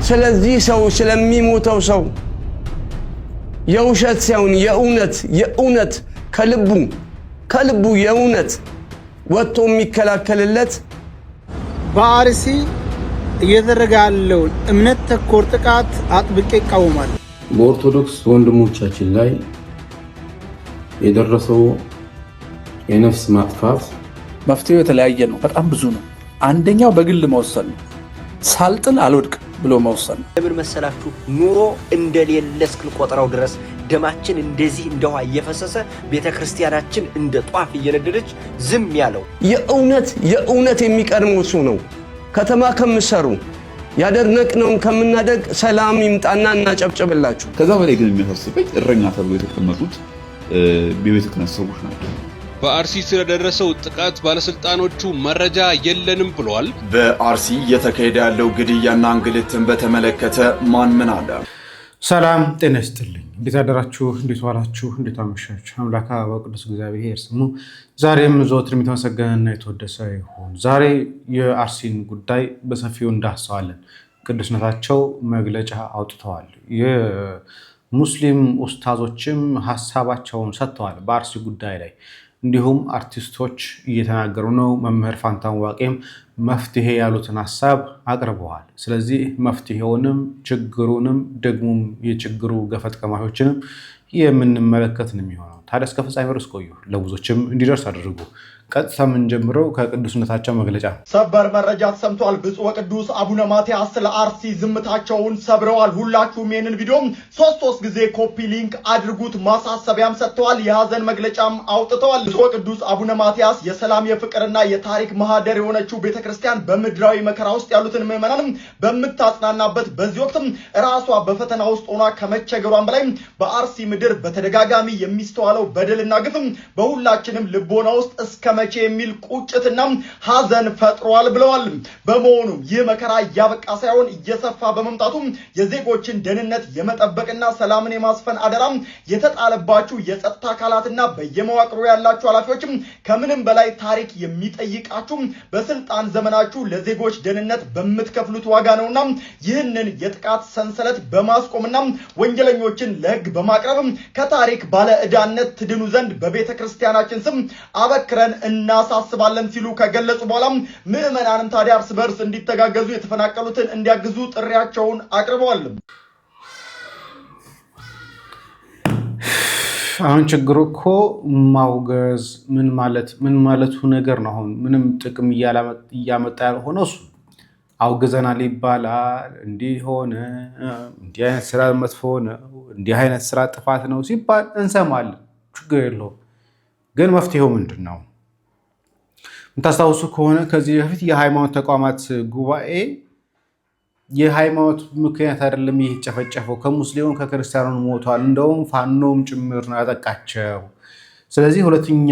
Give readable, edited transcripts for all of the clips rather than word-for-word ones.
ስለዚህ ሰው ስለሚሞተው ሰው የውሸት ሳይሆን የእውነት ከልቡ የእውነት ወጥቶ የሚከላከልለት በአርሲ እየተደረገ ያለውን እምነት ተኮር ጥቃት አጥብቄ ይቃወማል። በኦርቶዶክስ ወንድሞቻችን ላይ የደረሰው የነፍስ ማጥፋት መፍትሄው የተለያየ ነው፣ በጣም ብዙ ነው። አንደኛው በግል መወሰን ነው። ሳልጥል አልወድቅ ብሎ መወሰን ነው። ለምን መሰላችሁ? ኑሮ እንደሌለ እስክንቆጥረው ድረስ ደማችን እንደዚህ እንደውሃ እየፈሰሰ ቤተክርስቲያናችን እንደ ጧፍ እየነደደች ዝም ያለው የእውነት የሚቀድመው እሱ ነው። ከተማ ከምሰሩ ያደረግነውን ከምናደግ ሰላም ይምጣና እናጨብጭብላችሁ። ከዛ በላይ ግን የሚያሳስበኝ እረኛ ተብሎ የተቀመጡት የቤተ ክህነት ሰዎች ናቸው። በአርሲ ስለደረሰው ጥቃት ባለስልጣኖቹ መረጃ የለንም ብለዋል። በአርሲ እየተካሄደ ያለው ግድያና እንግልትን በተመለከተ ማን ምን አለ? ሰላም ጤና ይስጥልኝ። እንዴት አደራችሁ? እንዴት ዋላችሁ? እንዴት አመሻችሁ? አምላካ በቅዱስ እግዚአብሔር ስሙ ዛሬም ዘወትርም የተመሰገነና የተወደሰ ይሁን። ዛሬ የአርሲን ጉዳይ በሰፊው እንዳስሰዋለን። ቅዱስነታቸው መግለጫ አውጥተዋል። የሙስሊም ኡስታዞችም ሀሳባቸውን ሰጥተዋል በአርሲ ጉዳይ ላይ። እንዲሁም አርቲስቶች እየተናገሩ ነው። መምህር ፋንታሁን ዋቄም መፍትሄ ያሉትን ሀሳብ አቅርበዋል። ስለዚህ መፍትሄውንም ችግሩንም ደግሞም የችግሩ ገፈት ቀማሾችንም የምንመለከት ነው የሚሆነው። ታዲያ እስከ ፍጻሜ ድረስ ቆዩ፣ ለብዙዎችም እንዲደርስ አድርጉ። ቀጥታ የምንጀምረው ከቅዱስነታቸው መግለጫ። ሰበር መረጃ ተሰምቷል። ብፁዕ ወቅዱስ አቡነ ማትያስ ስለ አርሲ ዝምታቸውን ሰብረዋል። ሁላችሁም ይህንን ቪዲዮ ሶስት ጊዜ ኮፒ ሊንክ አድርጉት። ማሳሰቢያም ሰጥተዋል። የሀዘን መግለጫም አውጥተዋል። ብፁዕ ወቅዱስ አቡነ ማትያስ የሰላም የፍቅርና የታሪክ ማህደር የሆነችው ቤተክርስቲያን በምድራዊ መከራ ውስጥ ያሉትን ምዕመናንም በምታጽናናበት በዚህ ወቅትም ራሷ በፈተና ውስጥ ሆና ከመቸገሯን በላይ በአርሲ ምድር በተደጋጋሚ የሚስተዋለው በደልና ግፍም በሁላችንም ልቦና ውስጥ እስከ መቼ የሚል ቁጭትና ሀዘን ፈጥሯል ብለዋል። በመሆኑም ይህ መከራ እያበቃ ሳይሆን እየሰፋ በመምጣቱ የዜጎችን ደህንነት የመጠበቅና ሰላምን የማስፈን አደራ የተጣለባችሁ የጸጥታ አካላትና በየመዋቅሩ ያላችሁ ኃላፊዎችም ከምንም በላይ ታሪክ የሚጠይቃችሁ በስልጣን ዘመናችሁ ለዜጎች ደህንነት በምትከፍሉት ዋጋ ነውና ይህንን የጥቃት ሰንሰለት በማስቆምና ወንጀለኞችን ለሕግ በማቅረብ ከታሪክ ባለ ዕዳነት ትድኑ ዘንድ በቤተክርስቲያናችን ስም አበክረን እናሳስባለን ሲሉ ከገለጹ በኋላ ምዕመናንም ታዲያ እርስ በርስ እንዲተጋገዙ የተፈናቀሉትን እንዲያግዙ ጥሪያቸውን አቅርበዋል። አሁን ችግሩ እኮ ማውገዝ ምን ማለቱ ነገር ነው። አሁን ምንም ጥቅም እያመጣ ያልሆነ እሱ አውግዘናል ይባላል። እንዲህ ሆነ፣ እንዲህ አይነት ስራ መጥፎ ነው፣ እንዲህ አይነት ስራ ጥፋት ነው ሲባል እንሰማለን። ችግር የለውም። ግን መፍትሄው ምንድን ነው? የምታስታውሱ ከሆነ ከዚህ በፊት የሃይማኖት ተቋማት ጉባኤ የሃይማኖት ምክንያት አይደለም ይህ ጨፈጨፈው፣ ከሙስሊሙም ከክርስቲያኑም ሞቷል፣ እንደውም ፋኖም ጭምር ነው ያጠቃቸው። ስለዚህ ሁለተኛ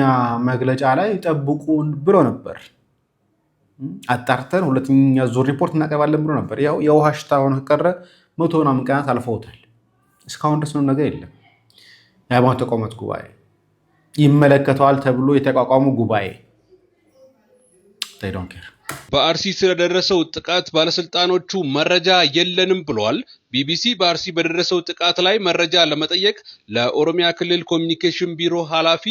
መግለጫ ላይ ጠብቁን ብሎ ነበር። አጣርተን ሁለተኛ ዙር ሪፖርት እናቀርባለን ብሎ ነበር። ያው የውሃ ሽታ ሆነ ከቀረ 100 ምናምን ቀናት አልፈውታል። እስካሁን ድረስ ምንም ነገር የለም። የሃይማኖት ተቋማት ጉባኤ ይመለከተዋል ተብሎ የተቋቋሙ ጉባኤ በአርሲ ስለደረሰው ጥቃት ባለስልጣኖቹ መረጃ የለንም ብለዋል። ቢቢሲ በአርሲ በደረሰው ጥቃት ላይ መረጃ ለመጠየቅ ለኦሮሚያ ክልል ኮሚኒኬሽን ቢሮ ኃላፊ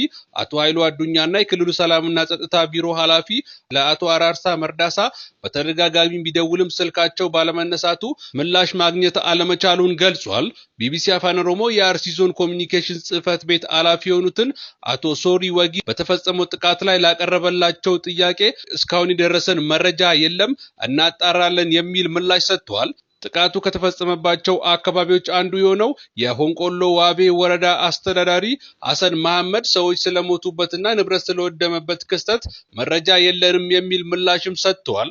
አቶ ኃይሉ አዱኛና የክልሉ ሰላምና ጸጥታ ቢሮ ኃላፊ ለአቶ አራርሳ መርዳሳ በተደጋጋሚ ቢደውልም ስልካቸው ባለመነሳቱ ምላሽ ማግኘት አለመቻሉን ገልጿል። ቢቢሲ አፋን ኦሮሞ የአርሲ ዞን ኮሚኒኬሽን ጽህፈት ቤት ኃላፊ የሆኑትን አቶ ሶሪ ወጊ በተፈጸመው ጥቃት ላይ ላቀረበላቸው ጥያቄ እስካሁን የደረሰን መረጃ የለም፣ እናጣራለን የሚል ምላሽ ሰጥተዋል። ጥቃቱ ከተፈጸመባቸው አካባቢዎች አንዱ የሆነው የሆንቆሎ ዋቤ ወረዳ አስተዳዳሪ ሐሰን መሐመድ ሰዎች ስለሞቱበትና ንብረት ስለወደመበት ክስተት መረጃ የለንም የሚል ምላሽም ሰጥተዋል።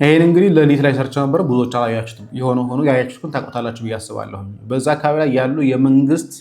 ይሄን እንግዲህ ለሊት ላይ ሰርች ነበር፣ ብዙዎች አላያችሁትም። የሆነ ሆኖ ያያችሁትን ታውቁታላችሁ ብዬ አስባለሁ። በዛ አካባቢ ላይ ያሉ የመንግስት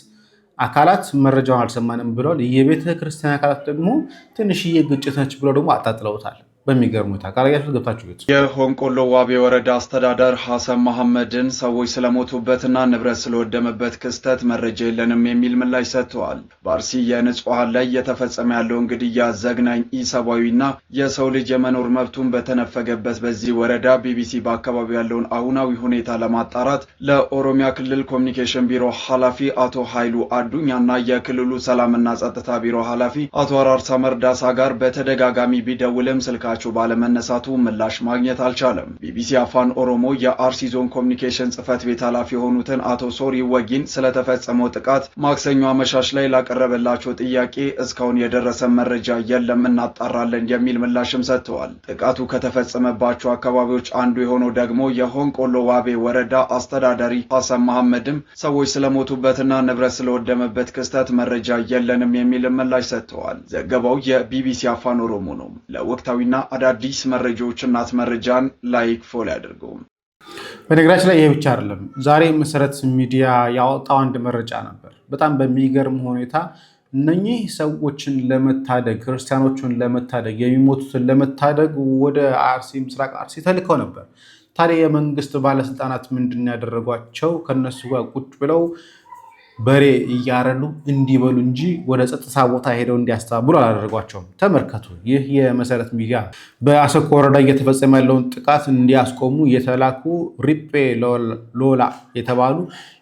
አካላት መረጃውን አልሰማንም ብለዋል። የቤተ ክርስቲያን አካላት ደግሞ ትንሽዬ ግጭት ነች ብለው ደግሞ አጣጥለውታል። በሚገርም ሁኔታ ካላያችሁ ገብታችሁ ይዩት። የሆንቆሎ ዋቤ ወረዳ አስተዳደር ሐሰን መሐመድን ሰዎች ስለሞቱበትና ንብረት ስለወደመበት ክስተት መረጃ የለንም የሚል ምላሽ ሰጥተዋል። በአርሲ የንጹሃን ላይ እየተፈጸመ ያለውን ግድያ ዘግናኝ ኢሰብአዊና የሰው ልጅ የመኖር መብቱን በተነፈገበት በዚህ ወረዳ ቢቢሲ በአካባቢው ያለውን አሁናዊ ሁኔታ ለማጣራት ለኦሮሚያ ክልል ኮሚኒኬሽን ቢሮ ኃላፊ አቶ ኃይሉ አዱኛና የክልሉ ሰላምና ጸጥታ ቢሮ ኃላፊ አቶ አራርሳ መርዳሳ ጋር በተደጋጋሚ ቢደውልም ስልካ ባለመነሳቱ ምላሽ ማግኘት አልቻለም። ቢቢሲ አፋን ኦሮሞ የአርሲ ዞን ኮሚኒኬሽን ጽህፈት ቤት ኃላፊ የሆኑትን አቶ ሶሪ ወጊን ስለተፈጸመው ጥቃት ማክሰኞ አመሻሽ ላይ ላቀረበላቸው ጥያቄ እስካሁን የደረሰ መረጃ የለም እናጣራለን የሚል ምላሽም ሰጥተዋል። ጥቃቱ ከተፈጸመባቸው አካባቢዎች አንዱ የሆነው ደግሞ የሆንቆሎ ዋቤ ወረዳ አስተዳዳሪ ሐሰን መሐመድም ሰዎች ስለሞቱበትና ንብረት ስለወደመበት ክስተት መረጃ የለንም የሚል ምላሽ ሰጥተዋል። ዘገባው የቢቢሲ አፋን ኦሮሞ ነው። ለወቅታዊና አዳዲስ መረጃዎች እናት መረጃን ላይክ ፎሎ ያድርጉ። በነገራችን ላይ ይሄ ብቻ አይደለም። ዛሬ መሰረት ሚዲያ ያወጣው አንድ መረጃ ነበር። በጣም በሚገርም ሁኔታ እነኚህ ሰዎችን ለመታደግ ክርስቲያኖችን ለመታደግ የሚሞቱትን ለመታደግ ወደ አርሲ ምስራቅ አርሲ ተልከው ነበር። ታዲያ የመንግስት ባለስልጣናት ምንድን ያደረጓቸው? ከነሱ ጋር ቁጭ ብለው በሬ እያረዱ እንዲበሉ እንጂ ወደ ጸጥታ ቦታ ሄደው እንዲያስተባብሩ አላደረጓቸውም። ተመልከቱ። ይህ የመሰረት ሚዲያ በአሰኮ ወረዳ እየተፈጸመ ያለውን ጥቃት እንዲያስቆሙ የተላኩ ሪጴ ሎላ የተባሉ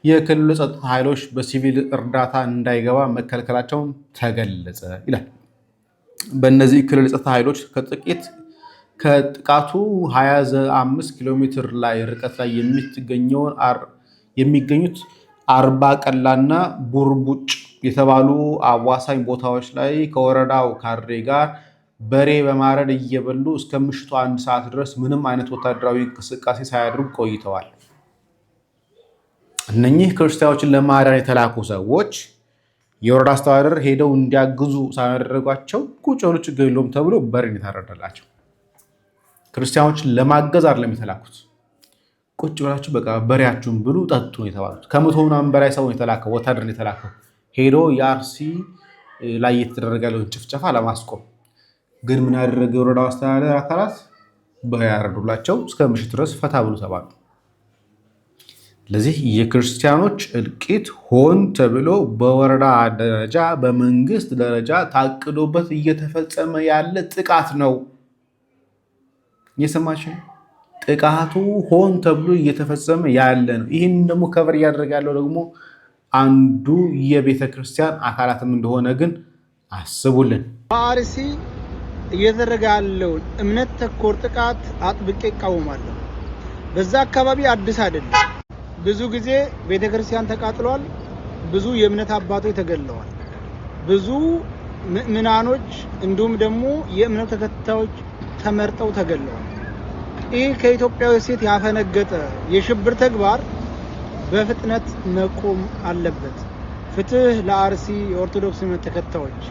የክልሉ ጸጥታ ኃይሎች በሲቪል እርዳታ እንዳይገባ መከልከላቸውን ተገለጸ ይላል። በእነዚህ ክልል ጸጥታ ኃይሎች ከጥቃቱ 25 ኪሎ ሜትር ላይ ርቀት ላይ የሚገኙት አርባ ቀላና ቡርቡጭ የተባሉ አዋሳኝ ቦታዎች ላይ ከወረዳው ካድሬ ጋር በሬ በማረድ እየበሉ እስከ ምሽቱ 1 ሰዓት ድረስ ምንም አይነት ወታደራዊ እንቅስቃሴ ሳያደርጉ ቆይተዋል። እነኚህ ክርስቲያኖችን ለማዳን የተላኩ ሰዎች የወረዳ አስተዳደር ሄደው እንዲያግዙ ሳያደረጓቸው ቁጭ ብሎ ችግር የለውም ተብሎ በሬ የታረደላቸው። ክርስቲያኖችን ለማገዝ አይደለም የተላኩት። ቁጭ ብላችሁ በቃ በሬያችሁን ብሉ ጠጡ ነው የተባሉት። ከመቶ ምናምን በላይ ሰው የተላከው ወታደር የተላከው ሄዶ የአርሲ ላይ የተደረገ ያለውን ጭፍጨፋ ለማስቆም። ግን ምን ያደረገ የወረዳው አስተዳደር አካላት በሬ ያረዱላቸው፣ እስከ ምሽት ድረስ ፈታ ብሉ ተባሉ። ለዚህ የክርስቲያኖች እልቂት ሆን ተብሎ በወረዳ ደረጃ በመንግስት ደረጃ ታቅዶበት እየተፈጸመ ያለ ጥቃት ነው። እየሰማችሁ? ጥቃቱ ሆን ተብሎ እየተፈጸመ ያለ ነው። ይህን ደግሞ ከበር እያደረገ ያለው ደግሞ አንዱ የቤተ ክርስቲያን አካላትም እንደሆነ ግን አስቡልን። በአርሲ እየተደረገ ያለውን እምነት ተኮር ጥቃት አጥብቄ እቃወማለሁ። በዛ አካባቢ አዲስ አይደለም። ብዙ ጊዜ ቤተ ክርስቲያን ተቃጥሏል። ብዙ የእምነት አባቶች ተገድለዋል። ብዙ ምዕመናኖች እንዲሁም ደግሞ የእምነት ተከታዮች ተመርጠው ተገድለዋል። ይህ ከኢትዮጵያዊ ሴት ያፈነገጠ የሽብር ተግባር በፍጥነት መቆም አለበት። ፍትህ ለአርሲ የኦርቶዶክስ እምነት ተከታዮች፣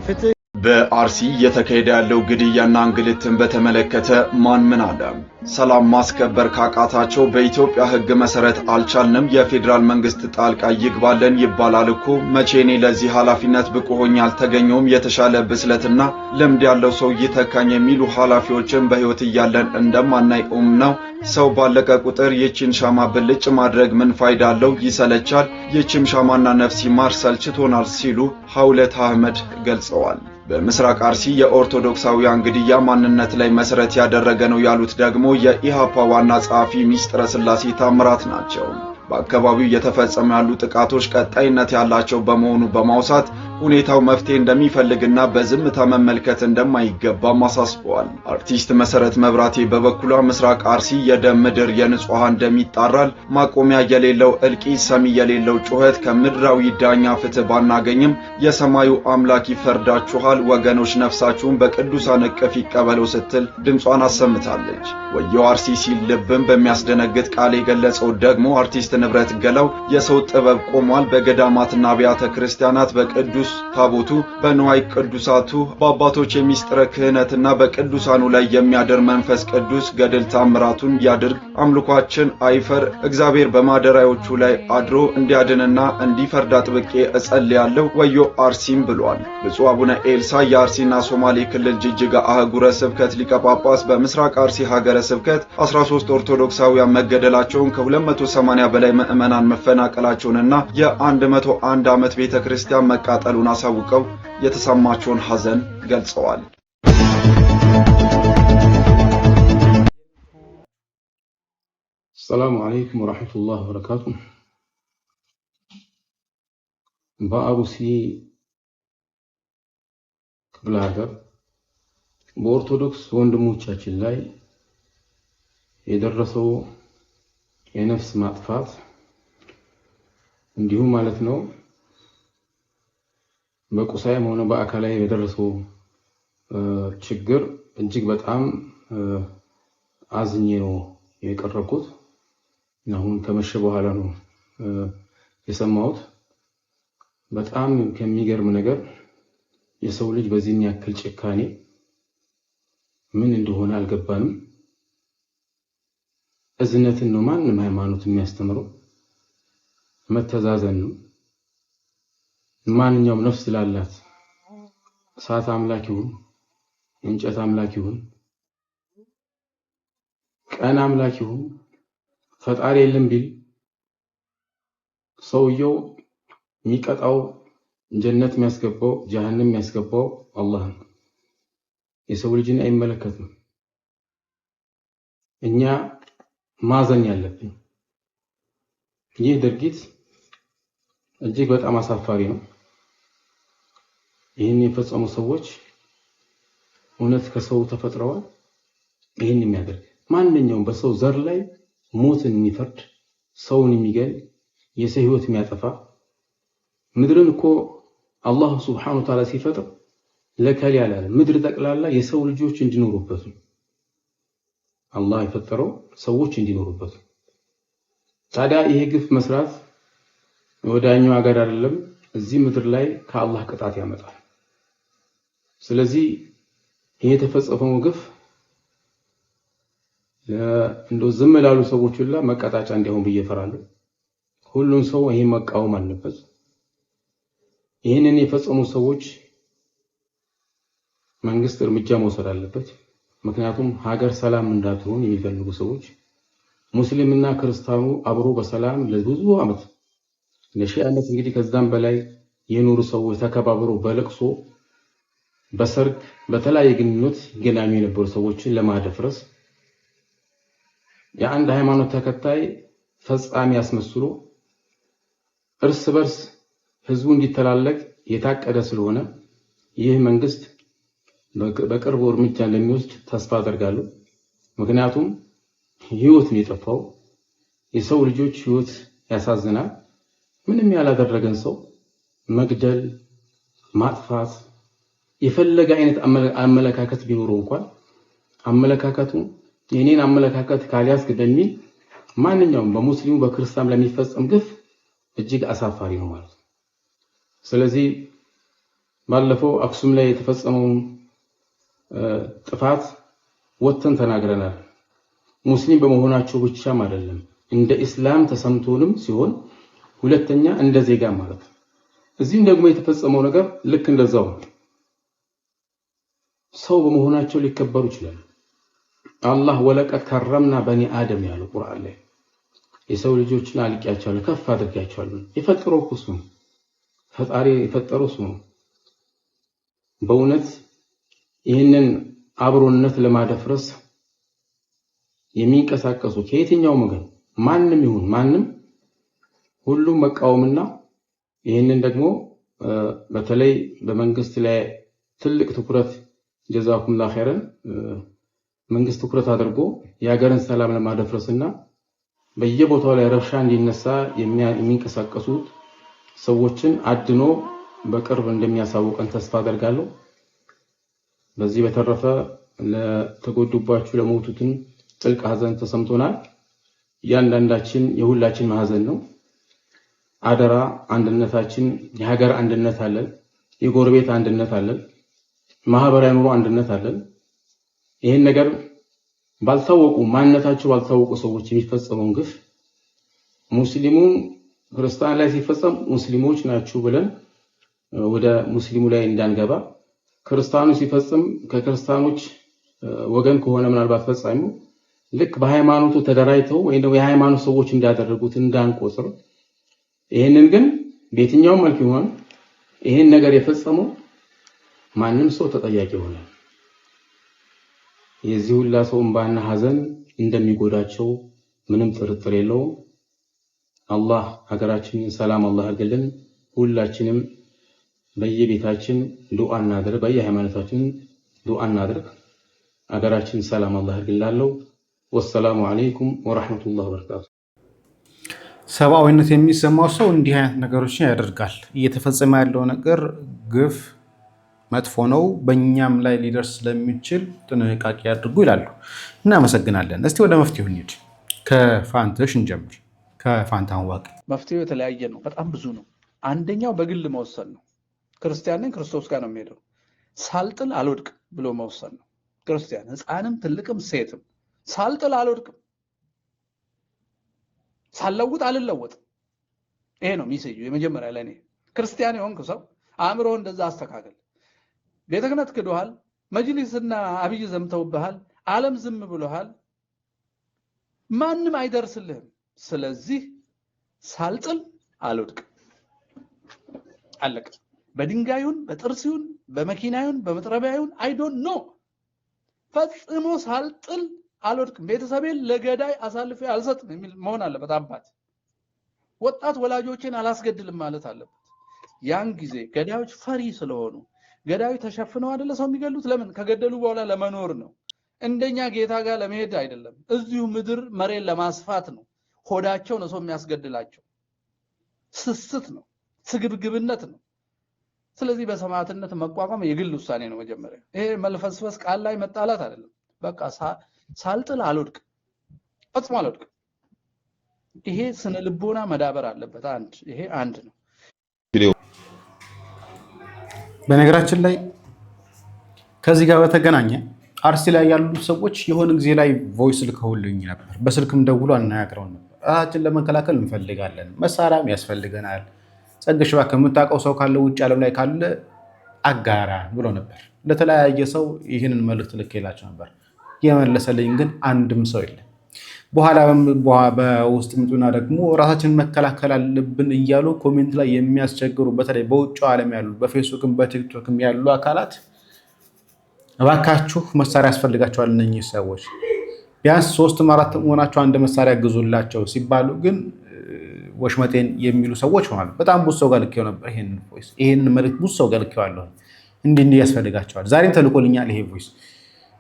ፍትህ። በአርሲ እየተካሄደ ያለው ግድያና እንግልትን በተመለከተ ማን ምን አለ? ሰላም ማስከበር ካቃታቸው በኢትዮጵያ ሕግ መሰረት አልቻልንም፣ የፌዴራል መንግስት ጣልቃ ይግባልን ይባላል እኮ። መቼ እኔ ለዚህ ኃላፊነት ብቁ ሆኜ አልተገኘውም፣ የተሻለ ብስለትና ልምድ ያለው ሰው ይተካኝ የሚሉ ኃላፊዎችን በህይወት እያለን እንደማናይም ነው። ሰው ባለቀ ቁጥር ይቺን ሻማ ብልጭ ማድረግ ምን ፋይዳ አለው? ይሰለቻል። ይቺም ሻማና ነፍስ ይማር ሰልችቶናል ሲሉ ሐውለት አህመድ ገልጸዋል። በምስራቅ አርሲ የኦርቶዶክሳውያን ግድያ ማንነት ላይ መሰረት ያደረገ ነው ያሉት ደግሞ የኢሃፓ ዋና ጸሐፊ ሚስጥረ ስላሴ ታምራት ናቸው። በአካባቢው እየተፈጸሙ ያሉ ጥቃቶች ቀጣይነት ያላቸው በመሆኑ በማውሳት ሁኔታው መፍትሄ እንደሚፈልግና በዝምታ መመልከት እንደማይገባም አሳስበዋል። አርቲስት መሰረት መብራቴ በበኩሏ ምስራቅ አርሲ የደም ምድር የንጹሃን ደም ይጣራል፣ ማቆሚያ የሌለው እልቂት፣ ሰሚ የሌለው ጩኸት፣ ከምድራዊ ዳኛ ፍትህ ባናገኝም የሰማዩ አምላክ ይፈርዳችኋል፣ ወገኖች ነፍሳችሁን በቅዱሳን እቅፍ ይቀበለው ስትል ድምጿን አሰምታለች። ወየው አርሲ ሲል ልብን በሚያስደነግጥ ቃል የገለጸው ደግሞ አርቲስት ንብረት ገላው የሰው ጥበብ ቆሟል። በገዳማትና አብያተ ክርስቲያናት በቅዱስ ታቦቱ በንዋይ ቅዱሳቱ በአባቶች የሚስጥረ ክህነትና በቅዱሳኑ ላይ የሚያድር መንፈስ ቅዱስ ገድል ታምራቱን ያድርግ። አምልኳችን አይፈር። እግዚአብሔር በማደሪያዎቹ ላይ አድሮ እንዲያድንና እንዲፈርድ አጥብቄ እጸልያለሁ። ወዮ አርሲም ብሏል። ብፁዕ አቡነ ኤልሳ የአርሲና ሶማሌ ክልል ጅጅጋ አህጉረ ስብከት ሊቀ ጳጳስ በምስራቅ አርሲ ሀገረ ስብከት 13 ኦርቶዶክሳውያን መገደላቸውን ከ280 በላይ ምዕመናን መፈናቀላቸውንና የ101 ዓመት ቤተክርስቲያን መቃጠሉን አሳውቀው የተሰማቸውን ሐዘን ገልጸዋል። ሰላሙ አለይኩም ወራህመቱላሂ ወበረካቱ። በአሩሲ ክፍለ ሀገር በኦርቶዶክስ ወንድሞቻችን ላይ የደረሰው የነፍስ ማጥፋት እንዲሁም ማለት ነው በቁሳይም ሆነ በአካላዊ የደረሰው ችግር እጅግ በጣም አዝኜ ነው የቀረብኩት። አሁን ከመሸ በኋላ ነው የሰማሁት። በጣም ከሚገርም ነገር የሰው ልጅ በዚህን ያክል ጭካኔ ምን እንደሆነ አልገባንም። እዝነትን ነው ማንም ሃይማኖት የሚያስተምረው፣ መተዛዘን ነው። ማንኛውም ነፍስ ላላት እሳት አምላክ ይሁን እንጨት አምላክ ይሁን ቀን አምላክ ይሁን ፈጣሪ የለም ቢል ሰውየው የሚቀጣው ጀነት የሚያስገባው ጀሃነም የሚያስገባው አላህ ነው። የሰው ልጅን አይመለከትም። እኛ ማዘን ያለብን ይህ ድርጊት እጅግ በጣም አሳፋሪ ነው። ይህን የፈጸሙ ሰዎች እውነት ከሰው ተፈጥረዋል? ይህን የሚያደርግ ማንኛውም በሰው ዘር ላይ ሞትን የሚፈርድ ሰውን የሚገል የሰው ህይወት የሚያጠፋ ምድርን እኮ አላህ ሱብሓነሁ ወተዓላ ሲፈጥር ለከል ያላለ ምድር ጠቅላላ የሰው ልጆች እንዲኖሩበት ነው። አላህ የፈጠረው ሰዎች እንዲኖሩበት። ታዲያ ይሄ ግፍ መስራት ወዳኛው ሀገር አይደለም እዚህ ምድር ላይ ከአላህ ቅጣት ያመጣል። ስለዚህ ይሄ የተፈጸመው ግፍ እንደው ዝም ላሉ ሰዎች ሁላ መቀጣጫ እንዲሆን ብየፈራለሁ። ሁሉም ሰው ይሄ መቃወም አለበት። ይሄንን የፈጸሙ ሰዎች መንግስት እርምጃ መውሰድ አለበት። ምክንያቱም ሀገር ሰላም እንዳትሆን የሚፈልጉ ሰዎች ሙስሊምና ክርስቲያኑ አብሮ በሰላም ለብዙ ዓመት ለሺህ ዓመት እንግዲህ ከዛም በላይ የኖሩ ሰዎች ተከባብሮ በለቅሶ በሰርግ በተለያየ ግንኙነት ገናሚ የነበሩ ሰዎችን ለማደፍረስ የአንድ ሃይማኖት ተከታይ ፈጻሚ ያስመስሉ እርስ በርስ ህዝቡ እንዲተላለቅ የታቀደ ስለሆነ ይህ መንግስት በቅርቡ እርምጃ እንደሚወስድ ተስፋ አደርጋለሁ። ምክንያቱም ህይወት የጠፋው የሰው ልጆች ህይወት ያሳዝናል። ምንም ያላደረገን ሰው መግደል፣ ማጥፋት የፈለገ አይነት አመለካከት ቢኖረው እንኳን አመለካከቱ የኔን አመለካከት ካልያዝክ በሚል ማንኛውም በሙስሊሙ በክርስቲያኑ ለሚፈጸም ግፍ እጅግ አሳፋሪ ነው ማለት ነው። ስለዚህ ባለፈው አክሱም ላይ የተፈጸመው ጥፋት ወጥተን ተናግረናል። ሙስሊም በመሆናቸው ብቻም አይደለም እንደ እስላም ተሰምቶንም ሲሆን ሁለተኛ እንደ ዜጋ ማለት ነው። እዚህም ደግሞ የተፈጸመው ነገር ልክ እንደዛው ሰው በመሆናቸው ሊከበሩ ይችላል። አላህ ወለቀድ ከረምና በኒ አደም ያለው ቁርአን ላይ የሰው ልጆችን አልቂያቸዋለሁ ከፍ አድርጋቸዋለሁ። የፈጠረው እሱ ነው። ፈጣሪ የፈጠረው እሱ ነው። በእውነት ይህንን አብሮነት ለማደፍረስ የሚንቀሳቀሱ ከየትኛው ወገን ማንም ይሁን ማንም ሁሉም መቃወምና ይህንን ደግሞ በተለይ በመንግስት ላይ ትልቅ ትኩረት ጀዛኩሙላህ ኸይረን መንግስት ትኩረት አድርጎ የሀገርን ሰላም ለማደፍረስና በየቦታው ላይ ረብሻ እንዲነሳ የሚንቀሳቀሱ ሰዎችን አድኖ በቅርብ እንደሚያሳውቀን ተስፋ አደርጋለሁ። በዚህ በተረፈ ለተጎዱባችሁ ለሞቱትን ጥልቅ ሐዘን ተሰምቶናል። እያንዳንዳችን የሁላችን ማህዘን ነው። አደራ አንድነታችን፣ የሀገር አንድነት አለን፣ የጎረቤት አንድነት አለን፣ ማህበራዊ ኑሮ አንድነት አለን። ይሄን ነገር ባልታወቁ ማንነታቸው ባልታወቁ ሰዎች የሚፈጸመውን ግፍ ሙስሊሙ ክርስቲያን ላይ ሲፈጸም ሙስሊሞች ናችሁ ብለን ወደ ሙስሊሙ ላይ እንዳንገባ፣ ክርስቲያኑ ሲፈጽም ከክርስቲያኖች ወገን ከሆነ ምናልባት ፈጻኙ ልክ በሃይማኖቱ ተደራጅተው ወይም ደግሞ የሃይማኖት ሰዎች እንዳደረጉት እንዳንቆጥር፣ ይሄንን ግን በየትኛውም መልኩ ይሆን ይሄን ነገር የፈጸመው ማንም ሰው ተጠያቂ ይሆናል። የዚህ ሁላ ሰው እንባና ሐዘን እንደሚጎዳቸው ምንም ጥርጥር የለውም። አላህ ሀገራችንን ሰላም አላህ ያርግልን። ሁላችንም በየቤታችን ዱዓ እናድርግ፣ በየሃይማኖታችን ዱዓ እናድርግ። ሀገራችን ሰላም አላህ ያርግላለው። ወሰላሙ አለይኩም ወራህመቱላሂ ወበረካቱ። ሰብአዊነት የሚሰማው ሰው እንዲህ አይነት ነገሮችን ያደርጋል። እየተፈጸመ ያለው ነገር ግፍ መጥፎ ነው፣ በእኛም ላይ ሊደርስ ስለሚችል ጥንቃቄ ያድርጉ ይላሉ። እናመሰግናለን። እስቲ ወደ መፍትሄው እንሂድ። ከፋንተሽ እንጀምር። ከፋንታን ዋቅ መፍትሄው የተለያየ ነው፣ በጣም ብዙ ነው። አንደኛው በግል መወሰን ነው። ክርስቲያን ነኝ ክርስቶስ ጋር ነው የሚሄደው፣ ሳልጥል አልወድቅ ብሎ መወሰን ነው። ክርስቲያን ሕፃንም ትልቅም ሴትም ሳልጥል አልወድቅም፣ ሳልለውጥ አልለወጥም። ይሄ ነው ሚሴጁ የመጀመሪያ ለኔ። ክርስቲያን የሆንክ ሰው አእምሮ እንደዛ አስተካከል። ቤተ ክህነት ክዶሃል፣ መጅሊስና አብይ ዘምተውብሃል፣ ዓለም ዝም ብሎሃል፣ ማንም አይደርስልህም። ስለዚህ ሳልጥል አልወድቅም፣ አለቀ። በድንጋዩን በጥርሲውን በመኪናዩን በመጥረቢያዩን አይ ዶንት ኖ ፈጽሞ ሳልጥል አልወድቅም፣ ቤተሰቤን ለገዳይ አሳልፌ አልሰጥም የሚል መሆን አለበት። አባት ወጣት ወላጆችን አላስገድልም ማለት አለበት። ያን ጊዜ ገዳዮች ፈሪ ስለሆኑ ገዳዮች ተሸፍነው አይደለ ሰው የሚገሉት። ለምን? ከገደሉ በኋላ ለመኖር ነው። እንደኛ ጌታ ጋር ለመሄድ አይደለም። እዚሁ ምድር መሬት ለማስፋት ነው። ሆዳቸው ነው ሰው የሚያስገድላቸው። ስስት ነው፣ ስግብግብነት ነው። ስለዚህ በሰማዕትነት መቋቋም የግል ውሳኔ ነው። መጀመሪያ ይሄ መልፈስፈስ ቃል ላይ መጣላት አይደለም። በቃ ሳልጥል አልወድቅም፣ ፈጽሞ አልወድቅም። ይሄ ስነ ልቦና መዳበር አለበት። ይሄ አንድ ነው። በነገራችን ላይ ከዚህ ጋር በተገናኘ አርሲ ላይ ያሉት ሰዎች የሆነ ጊዜ ላይ ቮይስ ልከውልኝ ነበር። በስልክም ደውሎ አናግረው ነበር። ራሳችን ለመከላከል እንፈልጋለን፣ መሳሪያም ያስፈልገናል፣ ጸግሽ እባክህ ከምታውቀው ሰው ካለ ውጭ ዓለም ላይ ካለ አጋራ ብሎ ነበር። ለተለያየ ሰው ይህንን መልእክት ልኬላቸው ነበር። የመለሰልኝ ግን አንድም ሰው የለም። በኋላ በውስጥ ምጡና ደግሞ ራሳችን መከላከል አለብን እያሉ ኮሜንት ላይ የሚያስቸግሩ በተለይ በውጭ ዓለም ያሉ በፌስቡክም በቲክቶክም ያሉ አካላት እባካችሁ መሳሪያ ያስፈልጋቸዋል እነኚህ ሰዎች ቢያንስ 3-4 መሆናቸው አንድ መሳሪያ ግዙላቸው ሲባሉ ግን ወሽመጤን የሚሉ ሰዎች ሆናሉ። በጣም ብዙ ሰው ጋር ልኬው ነበር ይሄንን መልእክት ብዙ ሰው ጋር ልኬዋለሁ። እንዲህ ያስፈልጋቸዋል። ዛሬም ተልኮልኛል ይሄ ቮይስ።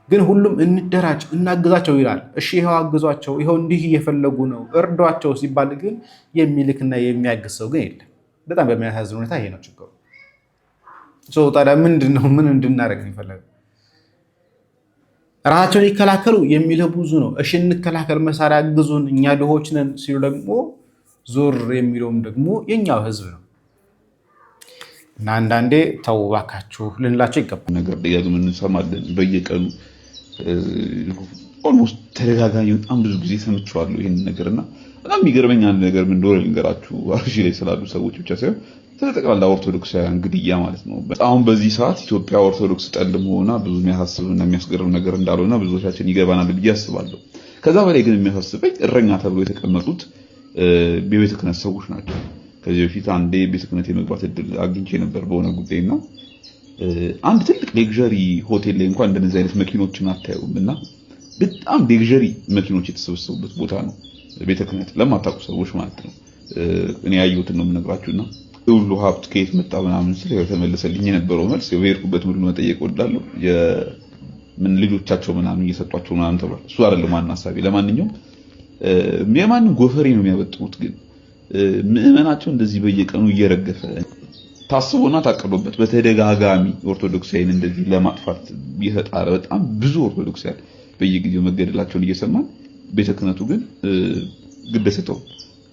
ግን ሁሉም እንደራጅ እናግዛቸው ይላል። እሺ ይሄው አግዟቸው፣ ይሄው እንዲህ እየፈለጉ ነው እርዷቸው ሲባል ግን የሚልክና የሚያግዝ ሰው ግን የለም። በጣም በሚያሳዝን ሁኔታ ይሄ ነው ችግሩ። ታዲያ ምንድነው ምን እንድናደርግ ነው የፈለገው? ራሳቸውን ይከላከሉ የሚለው ብዙ ነው። እሺ እንከላከል፣ መሳሪያ አግዙን፣ እኛ ድሆች ነን ሲሉ ደግሞ ዞር የሚለውም ደግሞ የኛው ህዝብ ነው። እና አንዳንዴ ተው እባካችሁ ልንላቸው ይገባል። ነገር ደጋግመን እንሰማለን በየቀኑ ኦልሞስት ተደጋጋሚ በጣም ብዙ ጊዜ ሰምቼዋለሁ ይሄን ነገርና በጣም የሚገርመኝ አንድ ነገር ምን እንደሆነ ልንገራችሁ። አርሲ ላይ ስላሉ ሰዎች ብቻ ሳይሆን ስለጠቅላላ ኦርቶዶክሳውያን ግድያ ማለት ነው። አሁን በዚህ ሰዓት ኢትዮጵያ ኦርቶዶክስ ጠል መሆኗ ብዙ የሚያሳስብና የሚያስገርም ነገር እንዳልሆነ ብዙዎቻችን ይገባናል ብዬ አስባለሁ። ከዛ በላይ ግን የሚያሳስበኝ እረኛ ተብሎ የተቀመጡት የቤተ ክህነት ሰዎች ናቸው። ከዚህ በፊት አንዴ ቤተ ክህነት የመግባት እድል አግኝቼ ነበር በሆነ ጉዳይና አንድ ትልቅ ሌክዠሪ ሆቴል ላይ እንኳን እንደነዚህ አይነት መኪኖችን አታዩም እና በጣም ሌክዠሪ መኪኖች የተሰበሰቡበት ቦታ ነው ቤተ ክህነት። ለማታውቁ ሰዎች ማለት ነው። እኔ ያየሁትን ነው የምነግራችሁና ሁሉ ሀብት ከየት መጣ ምናምን ስለ ተመለሰልኝ የነበረው መልስ የበርኩበት ሙሉ መጠየቅ ወዳለሁ ምን ልጆቻቸው ምናምን እየሰጧቸው ምናምን ተብሏል። እሱ አይደለም ዋና ሐሳቤ። ለማንኛውም የማንም ጎፈሬ ነው የሚያበጥሩት ግን ምዕመናቸው እንደዚህ በየቀኑ እየረገፈ ታስቦና ታቀዶበት በተደጋጋሚ ኦርቶዶክሳዊን እንደዚህ ለማጥፋት ይፈጣረ በጣም ብዙ ኦርቶዶክሳውያን በየጊዜው መገደላቸውን እየሰማን ቤተ ክህነቱ ግን ግድ ሰጠው።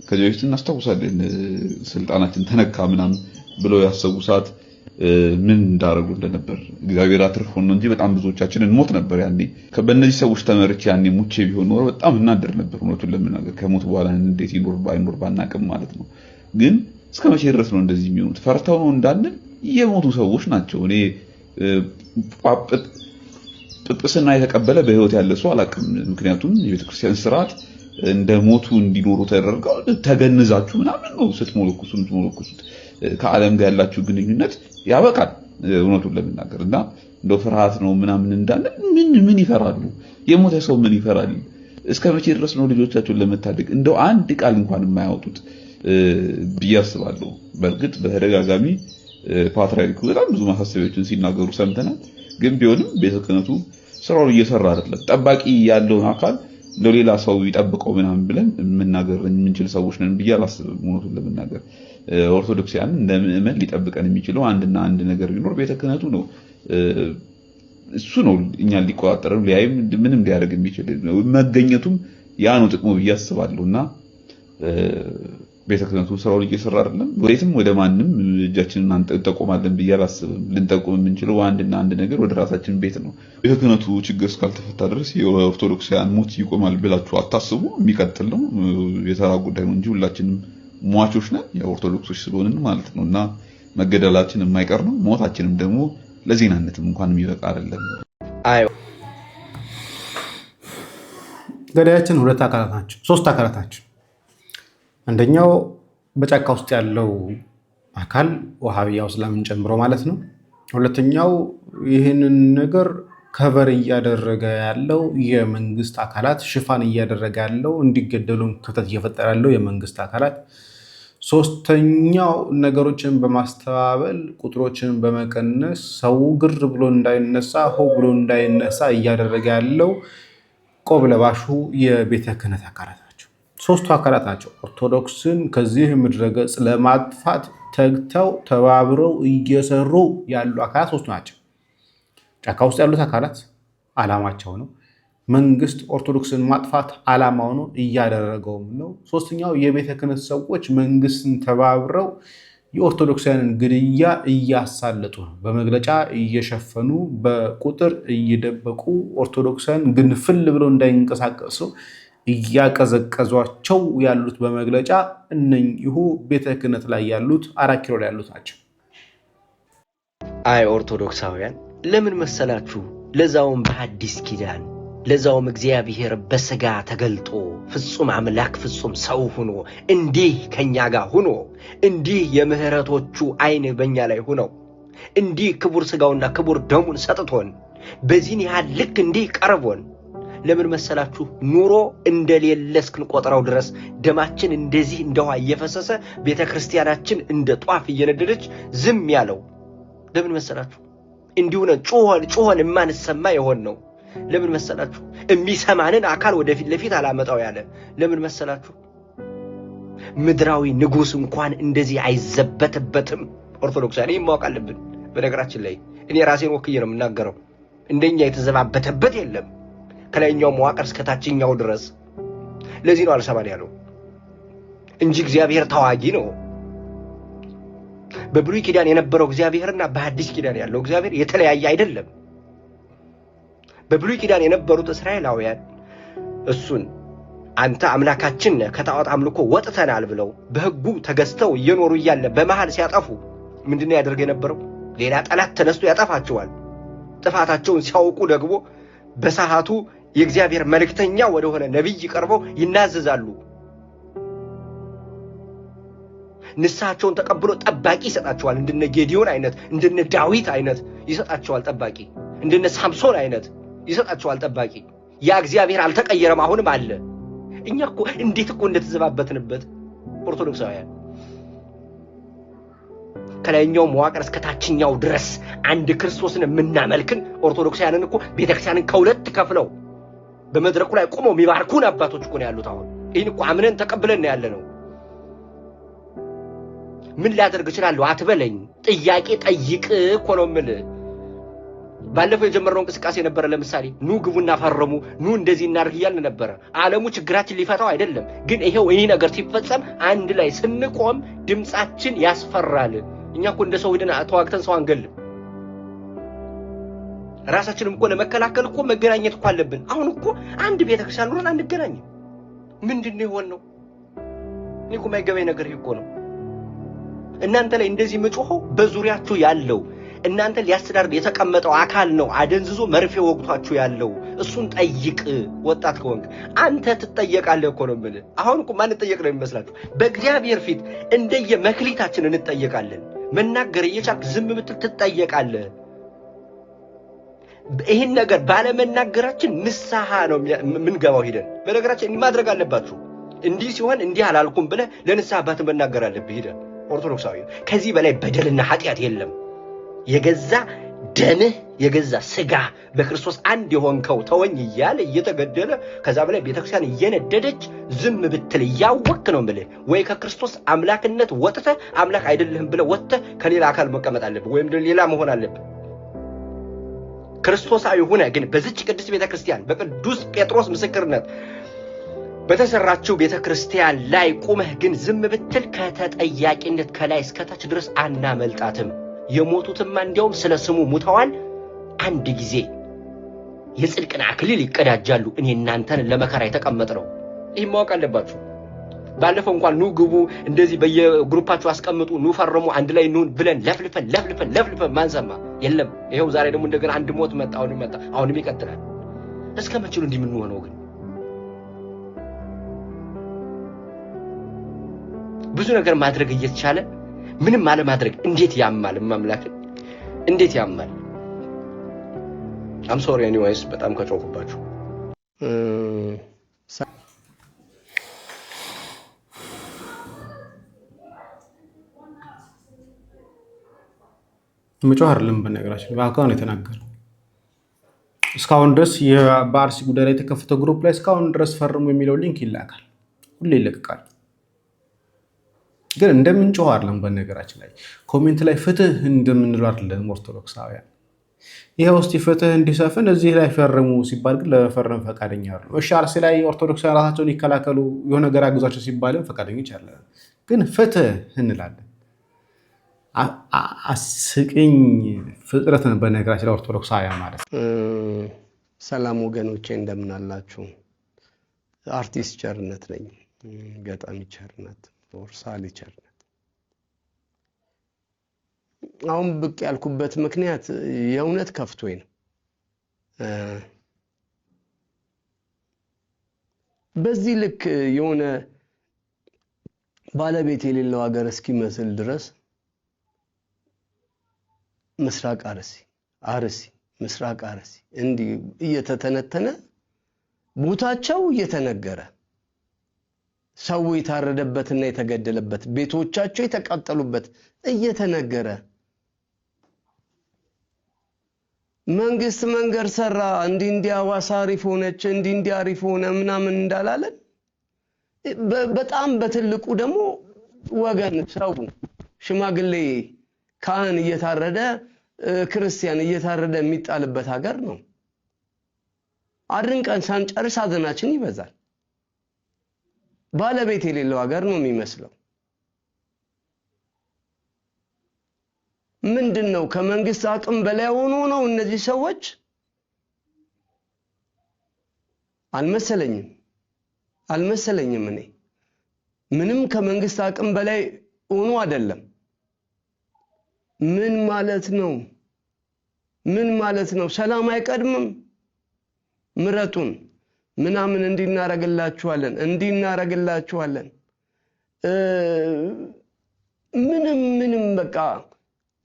ከዚህ በፊት እናስታውሳለን ስልጣናችን ተነካ ምናምን ብለው ያሰቡ ሰዓት ምን እንዳረጉ እንደነበር እግዚአብሔር አትርፎን ነው እንጂ በጣም ብዙዎቻችን እንሞት ነበር ያኔ። በእነዚህ ሰዎች ተመርቼ ያኔ ሙቼ ቢሆን ኖሮ በጣም እናደር ነበር። እውነቱን ለመናገር ከሞት በኋላ እንዴት ይኖር ባይኖር ባናቅም ማለት ነው። ግን እስከ መቼ ድረስ ነው እንደዚህ የሚሆኑት? ፈርተው ነው እንዳንል የሞቱ ሰዎች ናቸው። እኔ ጵጵስና የተቀበለ በህይወት ያለ ሰው አላውቅም። ምክንያቱም የቤተክርስቲያን ስርዓት እንደ ሞቱ እንዲኖሩ ተደርገው ተገንዛችሁ ምናምን ነው ስትሞለኩሱት ከዓለም ጋር ያላችሁ ግንኙነት ያበቃል። እውነቱን ለመናገር እና እንደው ፍርሃት ነው ምናምን እንዳለ ምን ይፈራሉ? የሞተ ሰው ምን ይፈራል? እስከ መቼ ድረስ ነው ልጆቻቸውን ለመታደግ እንደው አንድ ቃል እንኳን የማያወጡት ብዬ አስባለሁ። በእርግጥ በተደጋጋሚ ፓትርያርኩ በጣም ብዙ ማሳሰቢያዎችን ሲናገሩ ሰምተናል። ግን ቢሆንም ቤተ ክህነቱ ስራውን እየሰራ አይደለም። ጠባቂ ያለውን አካል ለሌላ ሰው ይጠብቀው ምናምን ብለን መናገር የምንችል ሰዎች ነን ብዬ አላስብም። እውነቱን ለመናገር ኦርቶዶክሳውያን እንደ ምእመን ሊጠብቀን የሚችለው አንድና አንድ ነገር ቢኖር ቤተ ክህነቱ ነው። እሱ ነው እኛን ሊቆጣጠረን ሊያይም ምንም ሊያደርግ የሚችል መገኘቱም ያ ነው ጥቅሙ ብዬ አስባለሁና ቤተ ክህነቱ ስራውን እየሰራ አይደለም። ወዴትም ወደ ማንም እጃችንን አንጠቆማለን ብዬ አላስብም። ልንጠቆም የምንችለው አንድና አንድ ነገር ወደ ራሳችን ቤት ነው። ቤተ ክህነቱ ችግር እስካልተፈታ ድረስ የኦርቶዶክሳውያን ሞት ይቆማል ብላችሁ አታስቡ። የሚቀጥል ነው፣ የተራ ጉዳይ ነው እንጂ ሁላችንም ሟቾች ነን የኦርቶዶክሶች ስለሆንን ማለት ነው። እና መገደላችን የማይቀር ነው። ሞታችንም ደግሞ ለዜናነትም እንኳን የሚበቃ አይደለም። ገዳያችን ሁለት አካላት ናቸው፣ ሶስት አካላት ናቸው። አንደኛው በጫካ ውስጥ ያለው አካል ወሃቢያው እስላምን ጨምሮ ማለት ነው። ሁለተኛው ይህንን ነገር ከቨር እያደረገ ያለው የመንግስት አካላት፣ ሽፋን እያደረገ ያለው እንዲገደሉ ክፍተት እየፈጠረ ያለው የመንግስት አካላት። ሶስተኛው ነገሮችን በማስተባበል ቁጥሮችን በመቀነስ ሰው ግር ብሎ እንዳይነሳ ሆ ብሎ እንዳይነሳ እያደረገ ያለው ቆብ ለባሹ የቤተ ክህነት አካላት ናቸው። ሶስቱ አካላት ናቸው ኦርቶዶክስን ከዚህ ምድረ ገጽ ለማጥፋት ተግተው ተባብረው እየሰሩ ያሉ አካላት ሶስቱ ናቸው። ጫካ ውስጥ ያሉት አካላት ዓላማቸው ነው። መንግስት ኦርቶዶክስን ማጥፋት ዓላማው ነው፣ እያደረገውም ነው። ሶስተኛው የቤተ ክህነት ሰዎች መንግስትን ተባብረው የኦርቶዶክሳውያንን ግድያ እያሳለጡ ነው። በመግለጫ እየሸፈኑ በቁጥር እየደበቁ ኦርቶዶክሳውያን ግንፍል ብለው እንዳይንቀሳቀሱ እያቀዘቀዟቸው ያሉት በመግለጫ እነኚሁ ቤተ ክህነት ላይ ያሉት 4 ኪሎ ላይ ያሉት ናቸው። አይ ኦርቶዶክሳውያን ለምን መሰላችሁ? ለዛውም በአዲስ ኪዳን ለዛውም እግዚአብሔር በስጋ ተገልጦ ፍጹም አምላክ ፍጹም ሰው ሆኖ እንዲህ ከኛ ጋር ሆኖ እንዲህ የምህረቶቹ አይን በእኛ ላይ ሆነው እንዲህ ክቡር ስጋውና ክቡር ደሙን ሰጥቶን በዚህን ያህል ልክ እንዲህ ቀርቦን ለምን መሰላችሁ? ኑሮ እንደሌለ እስክንቆጥረው ድረስ ደማችን እንደዚህ እንደዋ እየፈሰሰ ቤተክርስቲያናችን እንደ ጧፍ እየነደደች ዝም ያለው ለምን መሰላችሁ? እንዲሁ ነው ጮሆን የማንሰማ የሆን ነው። ለምን መሰላችሁ? የሚሰማንን አካል ወደፊት ለፊት አላመጣው ያለ ለምን መሰላችሁ? ምድራዊ ንጉስ እንኳን እንደዚህ አይዘበትበትም። ኦርቶዶክሳውያን ማወቅ አለብን። በነገራችን ላይ እኔ ራሴን ወክዬ ነው የምናገረው። እንደኛ የተዘባበተበት የለም ከላይኛው መዋቅር እስከ ታችኛው ድረስ። ለዚህ ነው አልሰማን ያለው እንጂ እግዚአብሔር ተዋጊ ነው። በብሉይ ኪዳን የነበረው እግዚአብሔርና በአዲስ ኪዳን ያለው እግዚአብሔር የተለያየ አይደለም። በብሉይ ኪዳን የነበሩት እስራኤላውያን እሱን አንተ አምላካችን ከጣዖት አምልኮ ወጥተናል ብለው በሕጉ ተገዝተው እየኖሩ እያለ በመሃል ሲያጠፉ ምንድነው ያደርግ የነበረው? ሌላ ጠላት ተነስቶ ያጠፋቸዋል። ጥፋታቸውን ሲያውቁ ደግሞ በሰዓቱ የእግዚአብሔር መልእክተኛ ወደሆነ ነብይ ቀርበው ይናዘዛሉ። ንስሐቸውን ተቀብሎ ጠባቂ ይሰጣቸዋል። እንደነ ጌዲዮን አይነት እንደነ ዳዊት አይነት ይሰጣቸዋል ጠባቂ። እንደነ ሳምሶን አይነት ይሰጣቸዋል ጠባቂ። ያ እግዚአብሔር አልተቀየረም፣ አሁንም አለ። እኛ እኮ እንዴት እኮ እንደተዘባበትንበት ኦርቶዶክሳውያን ከላይኛው መዋቅር እስከ ታችኛው ድረስ አንድ ክርስቶስን የምናመልክን ኦርቶዶክሳውያንን እኮ ቤተክርስቲያንን ከሁለት ከፍለው በመድረኩ ላይ ቆመው የሚባርኩን አባቶች እኮ ነው ያሉት። አሁን ይህን እኮ አምነን ተቀብለን ያለ ነው። ምን ላደርግ እችላለሁ አትበለኝ። ጥያቄ ጠይቅ እኮ ነው የምልህ። ባለፈው የጀመረው እንቅስቃሴ ነበር ለምሳሌ ኑ ግቡና ፈረሙ ኑ እንደዚህ እናርግ ይያልን ነበር ዓለሙ ችግራችን ሊፈታው አይደለም ግን ይሄው ይሄ ነገር ሲፈጸም አንድ ላይ ስንቆም ድምጻችን ያስፈራል እኛ እኮ እንደ ሰው ሄደን ተዋግተን ሰው አንገልም ራሳችንም እኮ ለመከላከል እኮ መገናኘት እኮ አለብን አሁን እኮ አንድ ቤተክርስቲያን ኑረን አንገናኝ ምንድነው ይሆነው እኔ እኮ ማይገባኝ ነገር ይቆ ነው እናንተ ላይ እንደዚህ መጮኸው በዙሪያችሁ ያለው እናንተ ሊያስተዳድር የተቀመጠው አካል ነው አደንዝዞ መርፌ ወግቷችሁ ያለው እሱን ጠይቅ ወጣት ከሆንክ አንተ ትጠየቃለህ እኮ ነው ማለት አሁን እኮ ማን ተጠየቅ ነው የሚመስላችሁ በእግዚአብሔር ፊት እንደየ መክሊታችን እንጠየቃለን መናገር እየቻልክ ዝም ብትል ትጠየቃለህ ይሄን ነገር ባለ መናገራችን ንስሐ ነው ምን ገባው ሄደን በነገራችን ማድረግ አለባችሁ እንዲህ ሲሆን እንዲህ አላልኩም ብለ ለንስሐ አባት መናገር አለብህ ሄደን ኦርቶዶክሳዊ ከዚህ በላይ በደልና ኃጢያት የለም የገዛ ደምህ የገዛ ስጋ በክርስቶስ አንድ የሆንከው ተወኝ ይያለ እየተገደለ ከዛ በላይ ቤተክርስቲያን እየነደደች ዝም ብትል ያወክ ነው ማለት ወይ ከክርስቶስ አምላክነት ወጥተ አምላክ አይደለህም ብለ ወጥተ ከሌላ አካል መቀመጥ አለብህ ወይም ሌላ መሆን አለብህ ክርስቶሳዊ ሆነ ግን በዚች ቅድስት ቤተክርስቲያን በቅዱስ ጴጥሮስ ምስክርነት በተሰራችው ቤተክርስቲያን ላይ ቆመህ ግን ዝም ብትል ከተጠያቂነት ከላይ እስከ ታች ድረስ አናመልጣትም የሞቱትም እንዲያውም ስለ ስሙ ሙተዋል አንድ ጊዜ የጽድቅን አክሊል ይቀዳጃሉ እኔ እናንተን ለመከራ የተቀመጥነው ይሄ ማወቅ አለባችሁ ባለፈው እንኳን ኑ ግቡ እንደዚህ በየግሩፓችሁ አስቀምጡ ኑ ፈርሙ አንድ ላይ ኑ ብለን ለፍልፈን ማንሰማ የለም ይሄው ዛሬ ደግሞ እንደገና አንድ ሞት መጣ አሁንም ይቀጥላል እስከ መቼ ነው እንደምንሆነው ግን ብዙ ነገር ማድረግ እየተቻለ ምንም ማለ ማድረግ እንዴት ያማል ማምላክ እንዴት ያማል I'm sorry anyways በጣም ከጮኩባችሁ መጮህ አይደለም በነገራችን ባካውን የተናገረው እስካሁን ድረስ የባርሲ ጉዳይ ላይ የተከፈተው ግሩፕ ላይ እስካሁን ድረስ ፈርሙ የሚለው ሊንክ ይላካል ሁሌ ይለቀቃል ግን እንደምንጮህ አይደለም በነገራችን ላይ ኮሜንት ላይ ፍትህ እንደምንለው አይደለም ኦርቶዶክሳውያን ይሄው እስቲ ፍትህ እንዲሰፍን እዚህ ላይ ፈርሙ ሲባል ግን ለፈረም ፈቃደኛ አይደሉም እሺ አርሲ ላይ ኦርቶዶክሳውያን ራሳቸውን ይከላከሉ የሆነ ነገር አግዛቸው ሲባልም ፈቃደኞች አይደለም ግን ፍትህ እንላለን አስቂኝ ፍጥረት ነው በነገራችን ላይ ኦርቶዶክሳውያን ማለት ሰላም ወገኖቼ እንደምን አላችሁ አርቲስት ቸርነት ነኝ ገጣሚ ቸርነት ወርሳሊ ቸርነት አሁን ብቅ ያልኩበት ምክንያት የእውነት ከፍቶኝ ነው በዚህ ልክ የሆነ ባለቤት የሌለው ሀገር እስኪመስል ድረስ ምስራቅ አርሲ ምስራቅ አርሲ እንዲህ እየተተነተነ ቦታቸው እየተነገረ ሰው የታረደበትና የተገደለበት ቤቶቻቸው የተቃጠሉበት እየተነገረ መንግስት መንገር ሰራ እንዲህ አዋሳ አሪፍ ሆነች እንዲህ አሪፍ ሆነ ምናምን እንዳላለን በጣም በትልቁ ደግሞ ወገን ሰው ሽማግሌ ካህን እየታረደ ክርስቲያን እየታረደ የሚጣልበት ሀገር ነው አድንቀን ሳንጨርስ ሀዘናችን ይበዛል ባለቤት የሌለው ሀገር ነው የሚመስለው ምንድነው ከመንግስት አቅም በላይ ሆኖ ነው እነዚህ ሰዎች አልመሰለኝም እኔ ምንም ከመንግስት አቅም በላይ ሆኖ አይደለም ምን ማለት ነው ሰላም አይቀድምም ምረቱን ምናምን እንዲናረግላችኋለን ምንም በቃ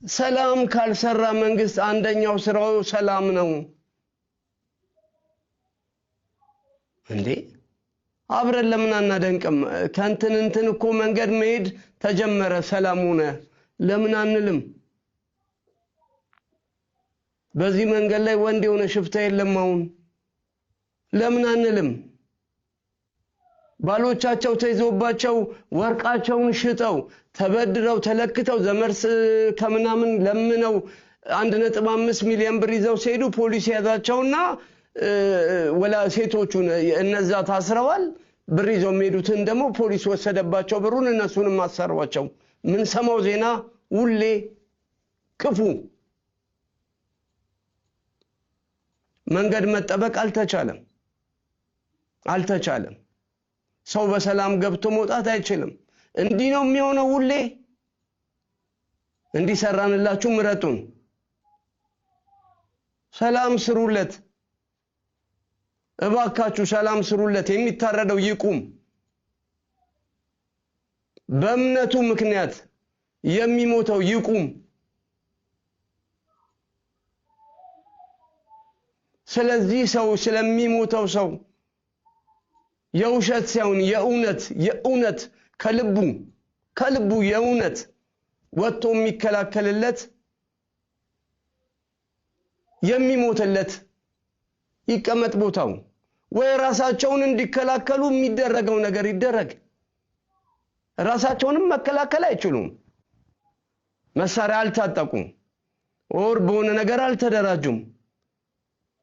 ሰላም ካልሰራ መንግስት አንደኛው ስራው ሰላም ነው እንዴ አብረን ለምን አናደንቅም ከንትን እኮ መንገድ መሄድ ተጀመረ ሰላም ሆነ ለምን አንልም በዚህ መንገድ ላይ ወንድ የሆነ ሽፍታ የለም አሁን ለምን አንልም ባሎቻቸው ተይዞባቸው ወርቃቸውን ሽጠው ተበድረው ተለክተው ዘመርስ ከምናምን ለምነው 1.5 ሚሊዮን ብር ይዘው ሲሄዱ ፖሊስ ያዛቸውና ወላ ሴቶቹን እነዛ ታስረዋል ብር ይዘው የሚሄዱትን ደግሞ ፖሊስ ወሰደባቸው ብሩን እነሱንም አሰሯቸው ምን ሰማው ዜና ሁሌ ክፉ መንገድ መጠበቅ አልተቻለም ሰው በሰላም ገብቶ መውጣት አይችልም እንዲህ ነው የሚሆነው ሁሌ እንዲሰራንላችሁ ምረጡን ሰላም ስሩለት እባካችሁ ሰላም ስሩለት የሚታረደው ይቁም በእምነቱ ምክንያት የሚሞተው ይቁም ስለዚህ ሰው ስለሚሞተው ሰው የውሸት ሳይሆን የእውነት ከልቡ የእውነት ወጥቶ የሚከላከልለት የሚሞትለት ይቀመጥ ቦታው ወይ ራሳቸውን እንዲከላከሉ የሚደረገው ነገር ይደረግ ራሳቸውንም መከላከል አይችሉም መሳሪያ አልታጠቁም ኦር በሆነ ነገር አልተደራጁም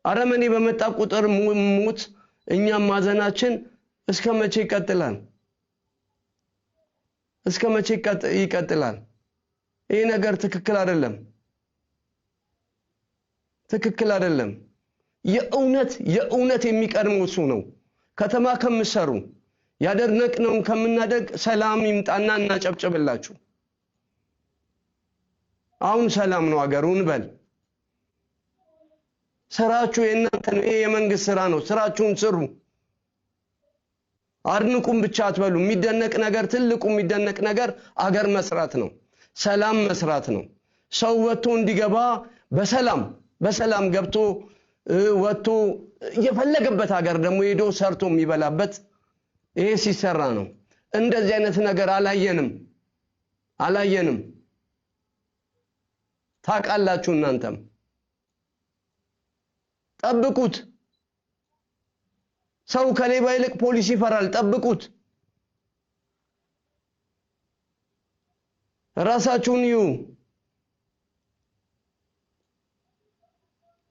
አረመኔ በመጣ ቁጥር ሞት እኛም ማዘናችን እስከመቼ ይቀጥላል ይሄ ነገር ትክክል አይደለም የእውነት የሚቀርመው እሱ ነው ከተማ ከምሰሩ ያደርነቅነው ከምናደግ ሰላም ይምጣና እናጨብጭብላችሁ አሁን ሰላም ነው አገሩን በል ስራችሁ የእናንተ ነው ይሄ የመንግስት ስራ ነው ስራችሁን ስሩ አድንቁም ብቻ አትበሉ የሚደነቅ ነገር ትልቁ የሚደነቅ ነገር አገር መስራት ነው ሰላም መስራት ነው ሰው ወጥቶ እንዲገባ በሰላም ገብቶ ወጥቶ የፈለገበት ሀገር ደግሞ ሄዶ ሰርቶ የሚበላበት ይሄ ሲሰራ ነው እንደዚህ አይነት ነገር አላየንም ታቃላችሁ እናንተም ጠብቁት ሰው ከሌባ ይልቅ ፖሊስ ይፈራል ጠብቁት ራሳችሁን ይዩ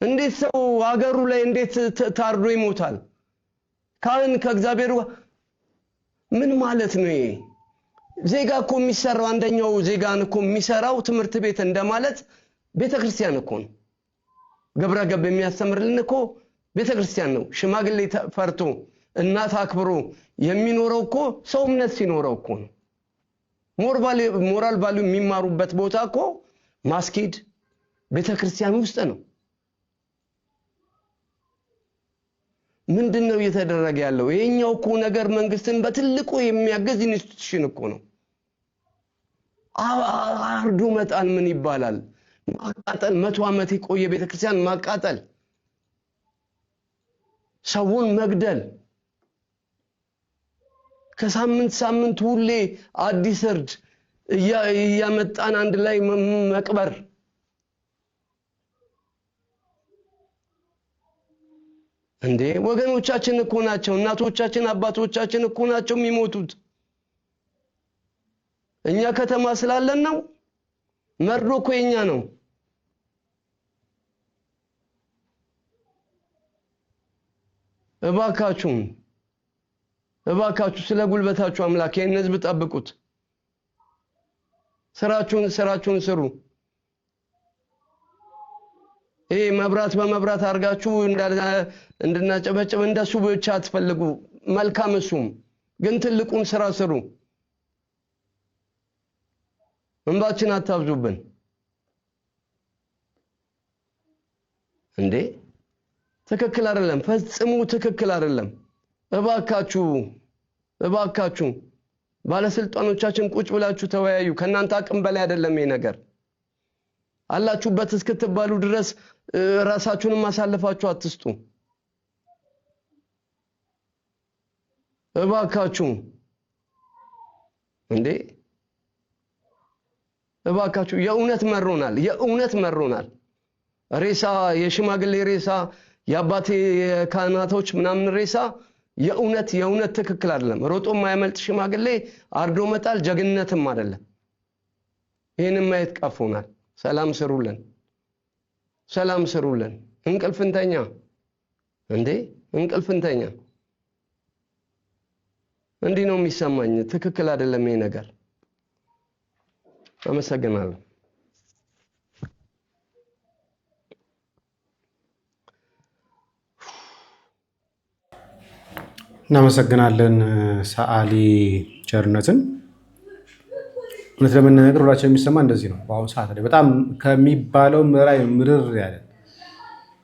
እንዴት ሰው ሀገሩ ላይ እንዴት ታርዶ ይሞታል ካህን ከእግዚአብሔር ምን ማለት ነው ይሄ ዜጋ እኮ የሚሰራው አንደኛው ዜጋን እኮ የሚሰራው ትምህርት ቤት እንደማለት ቤተክርስቲያን እኮ ነው ግብረ ገብ የሚያስተምርልን እኮ ቤተክርስቲያን ነው ሽማግሌ ፈርቶ እናት አክብሮ የሚኖረው እኮ ሰው እምነት ሲኖረው እኮ ነው ሞራል ቫልዩ የሚማሩበት ቦታ እኮ ማስኪድ ቤተክርስቲያን ውስጥ ነው ምንድነው እየተደረገ ያለው ይሄኛው እኮ ነገር መንግስትን በትልቁ የሚያገዝ ኢንስቲትዩሽን እኮ ነው አርዶ መጣል ምን ይባላል ማቃጠል 100 ዓመት የቆየ ቤተክርስቲያን ማቃጠል ሰውን መግደል ከሳምንት ሁሌ አዲስ እርድ እያመጣን አንድ ላይ መቅበር እንዴ ወገኖቻችን እኮ ናቸው እናቶቻችን አባቶቻችን እኮ ናቸው የሚሞቱት እኛ ከተማ ስላለን ነው መርዶ እኮ የኛ ነው እባካችሁ ስለ ጉልበታችሁ አምላክ ይሄን ህዝብ ጠብቁት ስራችሁን ስሩ ይሄ መብራት በመብራት አርጋችሁ እንድናጨበጭብ እንደሱ ብቻ አትፈልጉ መልካም እሱም ግን ትልቁን ስራ ስሩ እንባችን አታብዙብን እንዴ ትክክል አይደለም ፈጽሙ ትክክል አይደለም እባካችሁ ባለስልጣኖቻችን ቁጭ ብላችሁ ተወያዩ ከናንተ አቅም በላይ አይደለም ይሄ ነገር አላችሁበት እስክትባሉ ድረስ ራሳችሁንም ማሳለፋችሁ አትስጡ እባካችሁ እንዴ የእውነት መሮናል ሬሳ የሽማግሌ ሬሳ የአባቴ የካህናቶች ምናምን ሬሳ የእውነት ትክክል አይደለም ሮጦ ማያመልጥ ሽማግሌ አርዶ መጣል ጀግንነትም አይደለም ይሄንን ማየት ቀፎናል ሰላም ስሩልን ሰላም ስሩልን። እንቅልፍንተኛ እንዴ እንቅልፍንተኛ እንዲህ ነው የሚሰማኝ። ትክክል አይደለም ይሄ ነገር። አመሰግናለሁ። እናመሰግናለን ሰዓሊ ቸርነትን። እውነት ለመናገር ሁላችን የሚሰማ እንደዚህ ነው። በአሁኑ ሰዓት ላይ በጣም ከሚባለው ምራይ ምርር ያለ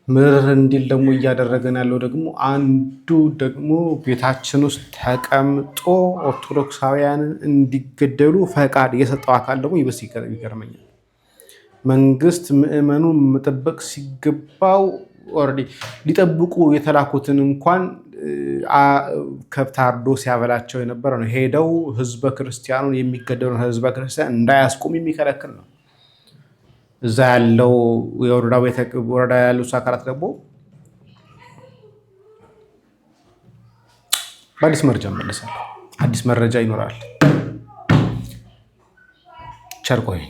ምርር እንዲል ደግሞ እያደረገን ያለው ደግሞ አንዱ ደግሞ ቤታችን ውስጥ ተቀምጦ ኦርቶዶክሳውያንን እንዲገደሉ ፈቃድ የሰጠው አካል ደግሞ ይበስ ይገርመኛል። መንግስት ምዕመኑን መጠበቅ ሲገባው ኦልሬዲ ሊጠብቁ የተላኩትን እንኳን ከብት አርዶ ሲያበላቸው የነበረ ነው። ሄደው ህዝበ ክርስቲያኑን የሚገደሉ ህዝበ ክርስቲያን እንዳያስቆም የሚከለክል ነው። እዛ ያለው ወረዳ ያለው አካላት ደግሞ በአዲስ መረጃ መለሳል። አዲስ መረጃ ይኖራል። ቸር ቆይ።